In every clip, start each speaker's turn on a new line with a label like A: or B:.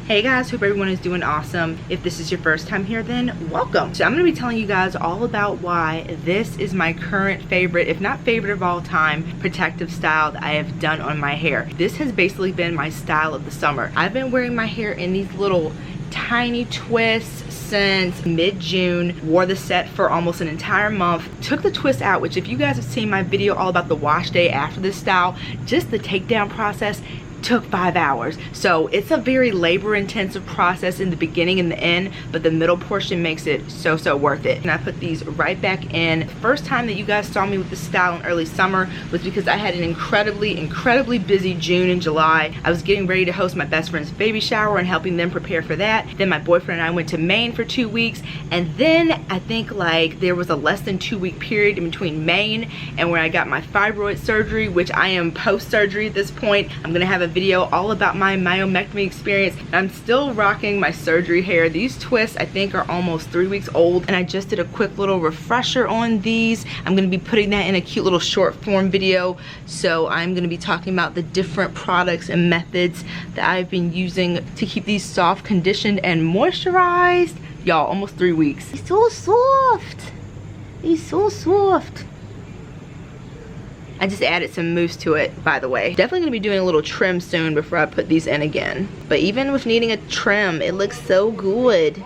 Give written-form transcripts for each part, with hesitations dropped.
A: Hey guys, hope everyone is doing awesome. If this is your first time here, then welcome. So I'm going to be telling you guys all about why this is my current favorite, if not favorite of all time, protective style that I have done on my hair. This has basically been my style of the summer. I've been wearing my hair in these little tiny twists since mid-June, wore the set for almost an entire month, took the twist out, which if you guys have seen my video all about the wash day after this style, just the takedown process took 5 hours. So it's a very labor intensive process in the beginning and the end, but the middle portion makes it so worth it. And I put these right back in. The first time that you guys saw me with this style in early summer was because I had an incredibly busy June and July. I was getting ready to host my best friend's baby shower and helping them prepare for that. Then my boyfriend and I went to Maine for 2 weeks, and then I think like there was a less than 2 week period in between Maine and where I got my fibroid surgery, which I am post surgery at this point. I'm gonna have a video all about my myomectomy experience. I'm still rocking my surgery hair. These twists I think are almost 3 weeks old, and I just did a quick little refresher on these. I'm going to be putting that in a cute little short form video. So I'm going to be talking about the different products and methods that I've been using to keep these soft, conditioned, and moisturized. Y'all, almost 3 weeks. It's so soft. It's so soft. I just added some mousse to it, by the way. Definitely gonna be doing a little trim soon before I put these in again. But even with needing a trim, it looks so good.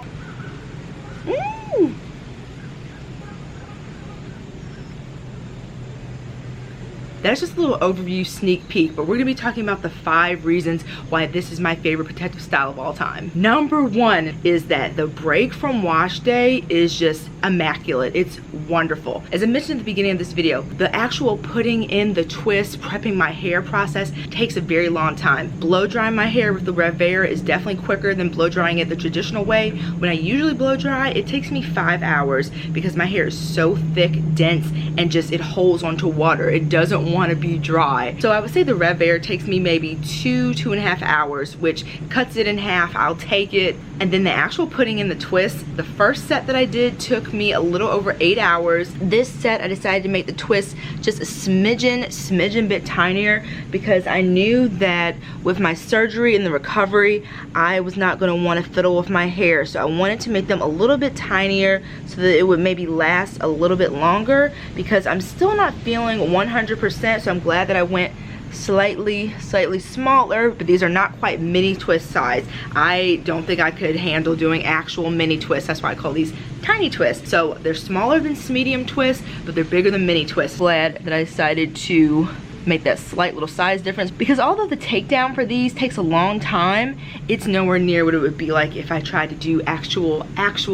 A: That's just a little overview sneak peek, but we're gonna be talking about the 5 reasons why this is my favorite protective style of all time. Number 1 is that the break from wash day is just immaculate. It's wonderful. As I mentioned at the beginning of this video, the actual putting in the twist, prepping my hair process takes a very long time. Blow drying my hair with the Revere is definitely quicker than blow drying it the traditional way. When I usually blow dry, it takes me 5 hours because my hair is so thick, dense, and just it holds onto water. It doesn't want to be dry. So I would say the Revere takes me maybe 2.5 hours, which cuts it in half. I'll take it. And then the actual putting in the twist, the first set that I did took me a little over 8 hours. This set I decided to make the twist just a smidgen bit tinier because I knew that with my surgery and the recovery, I was not going to want to fiddle with my hair. So I wanted to make them a little bit tinier so that it would maybe last a little bit longer, because I'm still not feeling 100%. So I'm glad that I went slightly smaller, but these are not quite mini twist size. I don't think I could handle doing actual mini twists. That's why I call these tiny twists. So they're smaller than medium twists, but they're bigger than mini twists. Glad that I decided to make that slight little size difference, because although the takedown for these takes a long time, it's nowhere near what it would be like if I tried to do actual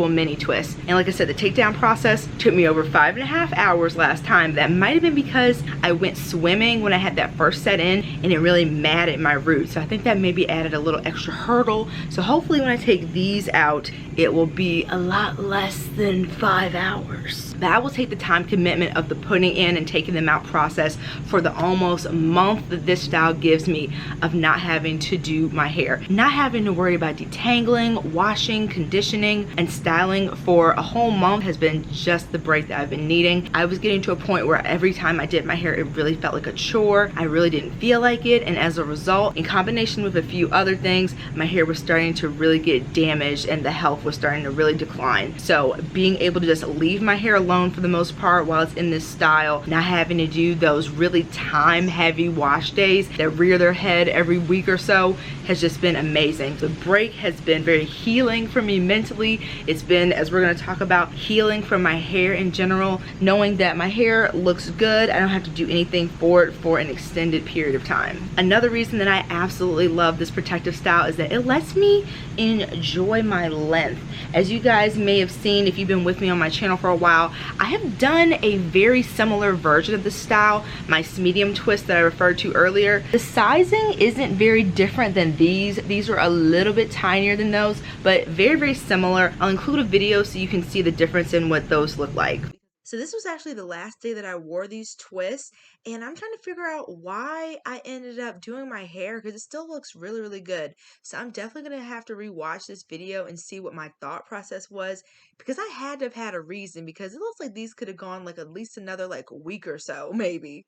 A: mini twists. And like I said, the takedown process took me over 5.5 hours last time. That might have been because I went swimming when I had that first set in and it really matted my roots. So I think that maybe added a little extra hurdle. So hopefully when I take these out, it will be a lot less than 5 hours. But I will take the time commitment of the putting in and taking them out process for the almost month that this style gives me of not having to do my hair. Not having to worry about detangling, washing, conditioning, and styling for a whole month has been just the break that I've been needing. I was getting to a point where every time I did my hair, it really felt like a chore. I really didn't feel like it, and as a result, in combination with a few other things, my hair was starting to really get damaged and the health was starting to really decline. So being able to just leave my hair alone for the most part while it's in this style, not having to do those really time-heavy wash days that rear their head every week or so, has just been amazing. The break has been very healing for me mentally. It's been, as we're going to talk about, healing for my hair in general, knowing that my hair looks good. I don't have to do anything for it for an extended period of time. Another reason that I absolutely love this protective style is that it lets me enjoy my length. As you guys may have seen if you've been with me on my channel for a while, I have done a very similar version of this style, my medium twist that I referred to earlier. The sizing isn't very different than these. These are a little bit tinier than those, but very similar. I'll include a video so you can see the difference in what those look like. So this was actually the last day that I wore these twists, and I'm trying to figure out why I ended up doing my hair, because it still looks really good. So I'm definitely going to have to rewatch this video and see what my thought process was, because I had to have had a reason, because it looks like these could have gone like at least another like week or so maybe.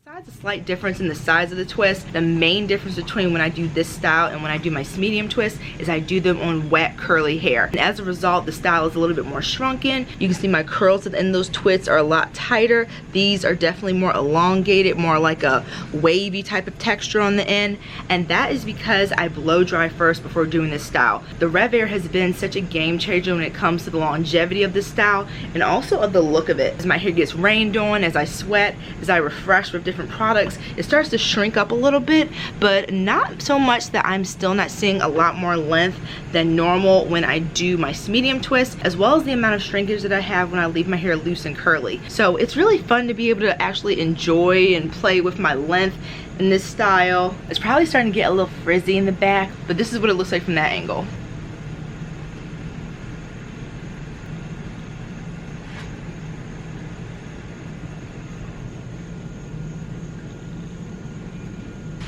A: Besides a slight difference in the size of the twist, the main difference between when I do this style and when I do my medium twist is I do them on wet curly hair. And as a result, the style is a little bit more shrunken. You can see my curls at the end of those twists are a lot tighter. These are definitely more elongated, more like a wavy type of texture on the end. And that is because I blow dry first before doing this style. The Rev Air has been such a game changer when it comes to the longevity of this style and also of the look of it. As my hair gets rained on, as I sweat, as I refresh with different products, it starts to shrink up a little bit, but not so much that I'm still not seeing a lot more length than normal when I do my medium twist, as well as the amount of shrinkage that I have when I leave my hair loose and curly. So it's really fun to be able to actually enjoy and play with my length in this style. It's probably starting to get a little frizzy in the back, but this is what it looks like from that angle.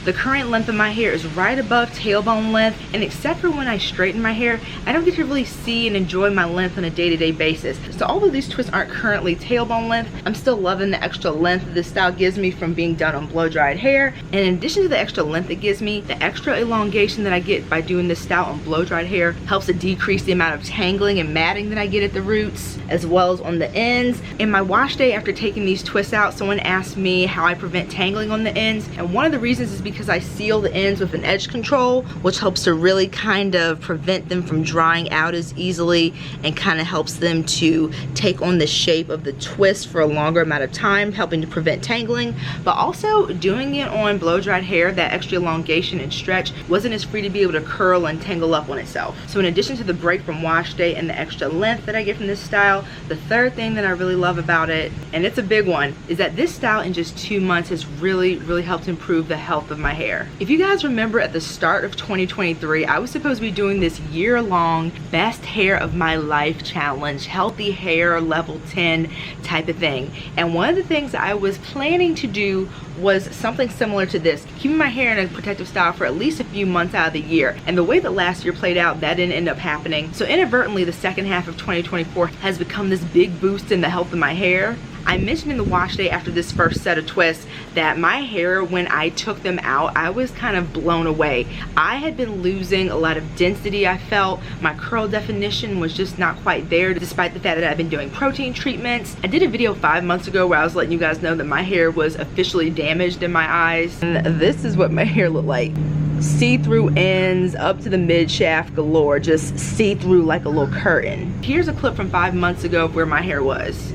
A: The current length of my hair is right above tailbone length, and except for when I straighten my hair, I don't get to really see and enjoy my length on a day-to-day basis. So although these twists aren't currently tailbone length, I'm still loving the extra length that this style gives me from being done on blow-dried hair. And in addition to the extra length it gives me, the extra elongation that I get by doing this style on blow-dried hair helps to decrease the amount of tangling and matting that I get at the roots, as well as on the ends. In my wash day after taking these twists out, someone asked me how I prevent tangling on the ends, and one of the reasons is because I seal the ends with an edge control, which helps to really kind of prevent them from drying out as easily and kind of helps them to take on the shape of the twist for a longer amount of time, helping to prevent tangling. But also doing it on blow-dried hair, that extra elongation and stretch wasn't as free to be able to curl and tangle up on itself. So in addition to the break from wash day and the extra length that I get from this style, the third thing that I really love about it, and it's a big one, is that this style in just 2 months has really helped improve the health of my hair. If you guys remember at the start of 2023, I was supposed to be doing this year-long best hair of my life challenge, healthy hair level 10 type of thing. And one of the things I was planning to do was something similar to this, keeping my hair in a protective style for at least a few months out of the year. And the way that last year played out, that didn't end up happening. So inadvertently, the second half of 2024 has become this big boost in the health of my hair. I mentioned in the wash day after this first set of twists that my hair, when I took them out, I was kind of blown away. I had been losing a lot of density, I felt. My curl definition was just not quite there, despite the fact that I've been doing protein treatments. I did a video 5 months ago where I was letting you guys know that my hair was officially damaged in my eyes. And this is what my hair looked like. See-through ends up to the mid shaft galore, just see-through like a little curtain. Here's a clip from 5 months ago of where my hair was.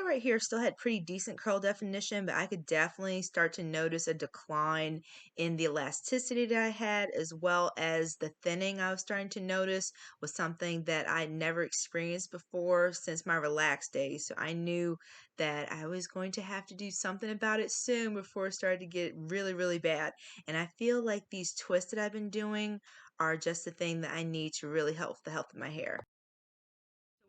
A: Right here still had pretty decent curl definition, but I could definitely start to notice a decline in the elasticity that I had, as well as the thinning I was starting to notice was something that I never experienced before since my relaxed days. So I knew that I was going to have to do something about it soon before it started to get really bad. And I feel like these twists that I've been doing are just the thing that I need to really help the health of my hair.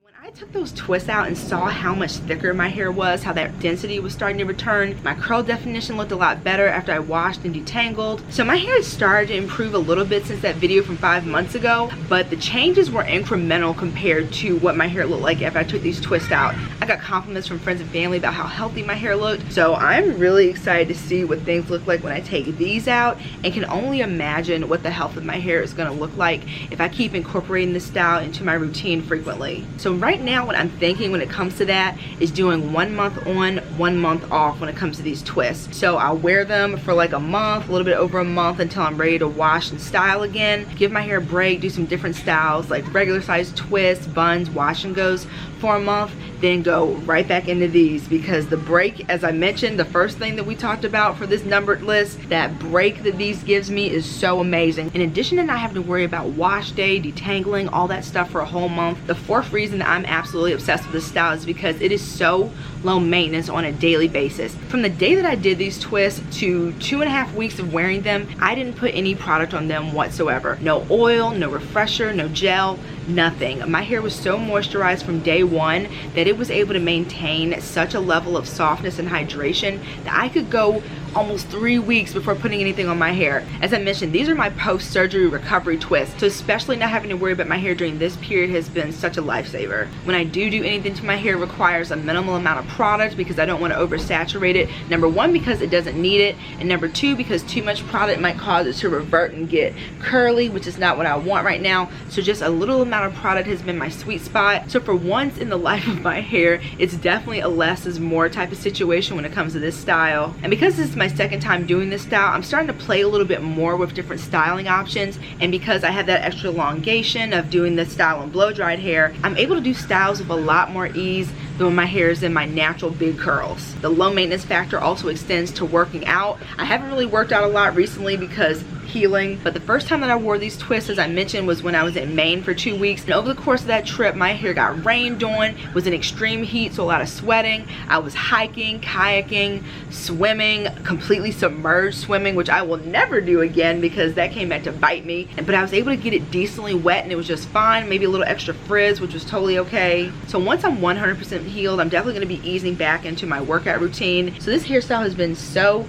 A: When I took those twists out and saw how much thicker my hair was, how that density was starting to return, my curl definition looked a lot better after I washed and detangled. So my hair has started to improve a little bit since that video from 5 months ago, but the changes were incremental compared to what my hair looked like after I took these twists out. I got compliments from friends and family about how healthy my hair looked, so I'm really excited to see what things look like when I take these out, and can only imagine what the health of my hair is going to look like if I keep incorporating this style into my routine frequently. So right now what I'm thinking when it comes to that is doing 1 month on, 1 month off when it comes to these twists. So I'll wear them for like a month, a little bit over a month, until I'm ready to wash and style again, give my hair a break, do some different styles like regular size twists, buns, wash and goes for a month, then go right back into these, because the break, as I mentioned, the first thing that we talked about for this numbered list, that break that these gives me is so amazing. In addition to not having to worry about wash day, detangling, all that stuff for a whole month, the fourth reason that I'm absolutely obsessed with this style is because it is so low maintenance on a daily basis. From the day that I did these twists to 2.5 weeks of wearing them, I didn't put any product on them whatsoever. No oil, no refresher, no gel, nothing. My hair was so moisturized from day one that it was able to maintain such a level of softness and hydration that I could go almost 3 weeks before putting anything on my hair. As I mentioned, these are my post-surgery recovery twists, so especially not having to worry about my hair during this period has been such a lifesaver. hair. When I do anything to my hair, it requires a minimal amount of product because I don't want to oversaturate it. Number one, because it doesn't need it, and number two, because too much product might cause it to revert and get curly, which is not what I want right now. So just a little amount of product has been my sweet spot. So for once in the life of my hair, it's definitely a less is more type of situation when it comes to this style. And because this is my second time doing this style, I'm starting to play a little bit more with different styling options. And because I have that extra elongation of doing this style on blow dried hair, I'm able to do styles with a lot more ease than when my hair is in my natural big curls. The low maintenance factor also extends to working out. I haven't really worked out a lot recently because healing, but the first time that I wore these twists, as I mentioned, was when I was in Maine for 2 weeks. And over the course of that trip, my hair got rained on, was in extreme heat, so a lot of sweating. I was hiking, kayaking, swimming, completely submerged swimming, which I will never do again because that came back to bite me. But I was able to get it decently wet and it was just fine, maybe a little extra frizz, which was totally okay. So once I'm 100% healed, I'm definitely gonna be easing back into my workout routine. So this hairstyle has been so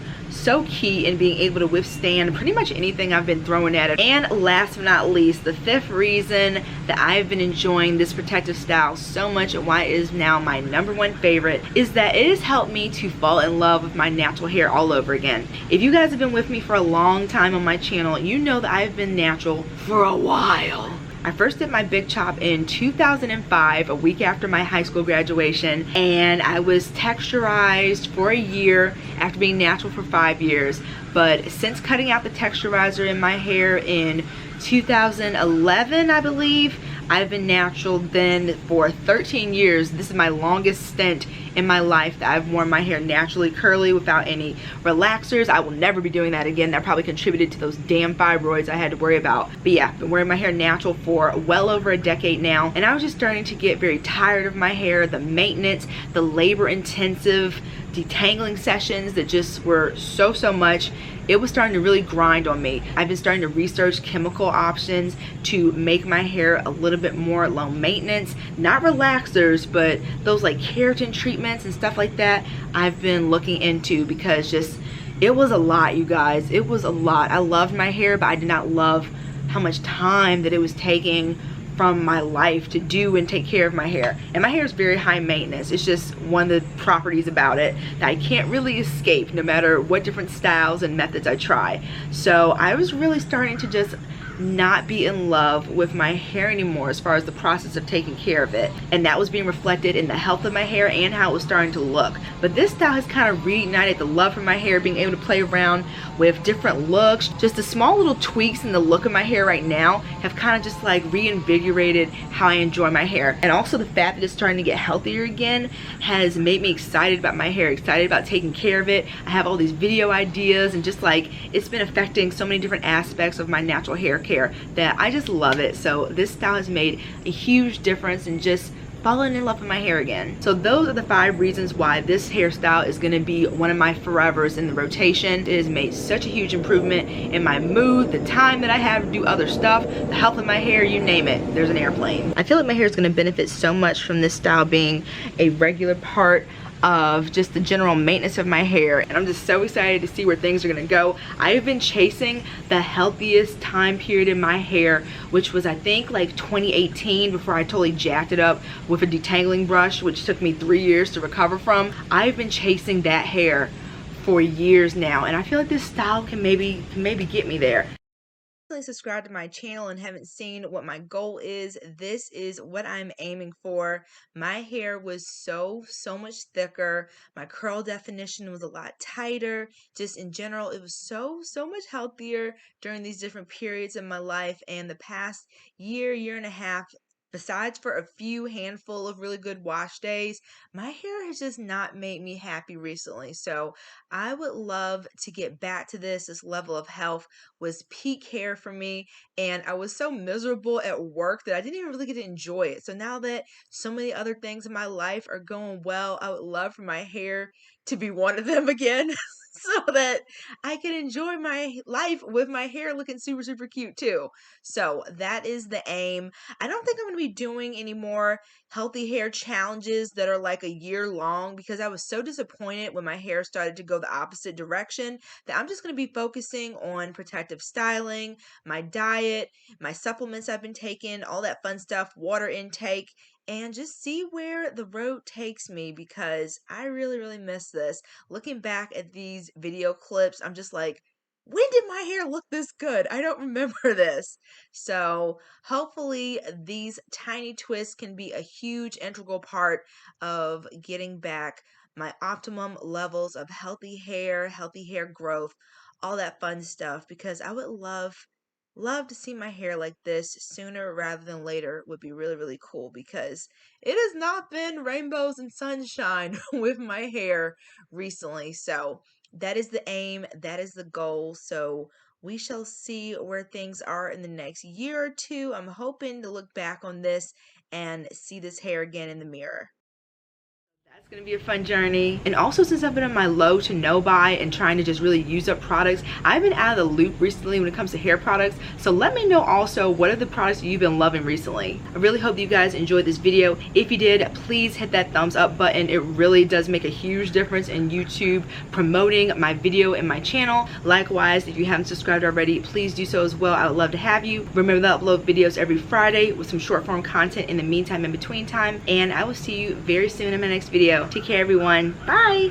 A: key in being able to withstand pretty much anything I've been throwing at it. And last but not least, the fifth reason that I've been enjoying this protective style so much and why it is now my #1 favorite is that it has helped me to fall in love with my natural hair all over again. If you guys have been with me for a long time on my channel, you know that I've been natural for a while. I first did my big chop in 2005, a week after my high school graduation, and I was texturized for a year after being natural for 5 years. But since cutting out the texturizer in my hair in 2011, I believe, I've been natural then for 13 years. This is my longest stint in my life that I've worn my hair naturally curly without any relaxers. I will never be doing that again. That probably contributed to those damn fibroids I had to worry about. But yeah, I've been wearing my hair natural for well over a decade now, and I was just starting to get very tired of my hair, the maintenance, the labor intensive detangling sessions that just were so much. It was starting to really grind on me. I've been starting to research chemical options to make my hair a little bit more low maintenance. Not relaxers, but those like keratin treatments and stuff like that I've been looking into because just, it was a lot, you guys. It was a lot. I loved my hair, but I did not love how much time that it was taking from my life to do and take care of my hair. And my hair is very high maintenance. It's just one of the properties about it that I can't really escape no matter what different styles and methods I try. So I was really starting to just not be in love with my hair anymore as far as the process of taking care of it, and that was being reflected in the health of my hair and how it was starting to look. But this style has kind of reignited the love for my hair, being able to play around with different looks. Just the small little tweaks in the look of my hair right now have kind of just like reinvigorated how I enjoy my hair. And also the fact that it's starting to get healthier again has made me excited about my hair, excited about taking care of it. I have all these video ideas and just like it's been affecting so many different aspects of my natural hair care that I just love it. So this style has made a huge difference in just falling in love with my hair again. So those are the 5 reasons why this hairstyle is going to be one of my forevers in the rotation. It has made such a huge improvement in my mood, the time that I have to do other stuff, the health of my hair, you name it, there's an airplane. I feel like my hair is going to benefit so much from this style being a regular part of just the general maintenance of my hair, and I'm just so excited to see where things are gonna go. I've been chasing the healthiest time period in my hair, which was I think like 2018, before I totally jacked it up with a detangling brush, which took me 3 years to recover from. I've been chasing that hair for years now, and I feel like this style can maybe get me there. Subscribe to my channel and haven't seen what my goal is, this is what I'm aiming for. My hair was so much thicker. My curl definition was a lot tighter. Just in general, it was so much healthier during these different periods in my life. And the past year and a half, besides for a few handful of really good wash days, my hair has just not made me happy recently. So I would love to get back to this level of health. Was peak hair for me, and I was so miserable at work that I didn't even really get to enjoy it. So now that so many other things in my life are going well, I would love for my hair to be one of them again. So that I can enjoy my life with my hair looking super cute too. So that is the aim. I don't think I'm going to be doing any more healthy hair challenges that are like a year long, because I was so disappointed when my hair started to go the opposite direction that I'm just going to be focusing on protective styling, my diet, my supplements I've been taking, all that fun stuff, water intake,
B: and just see where the road takes me, because I really miss this. Looking back at these video clips, I'm just like, when did my hair look this good? I don't remember this. So hopefully these tiny twists can be a huge integral part of getting back my optimum levels of healthy hair growth, all that fun stuff, because I would love to see my hair like this sooner rather than later. Would be really cool, because it has not been rainbows and sunshine with my hair recently. So that is the aim, that is the goal. So we shall see where things are in the next year or two. I'm hoping to look back on this and see this hair again in the mirror.
A: That's gonna be a fun journey. And also, since I've been on my low to no buy and trying to just really use up products, I've been out of the loop recently when it comes to hair products. So let me know also, what are the products you've been loving recently? I really hope you guys enjoyed this video. If you did, please hit that thumbs up button. It really does make a huge difference in YouTube promoting my video and my channel. Likewise, if you haven't subscribed already, please do so as well. I would love to have you. Remember that I upload videos every Friday with some short form content in the meantime, in between time. And I will see you very soon in my next video. Take care, everyone. Bye.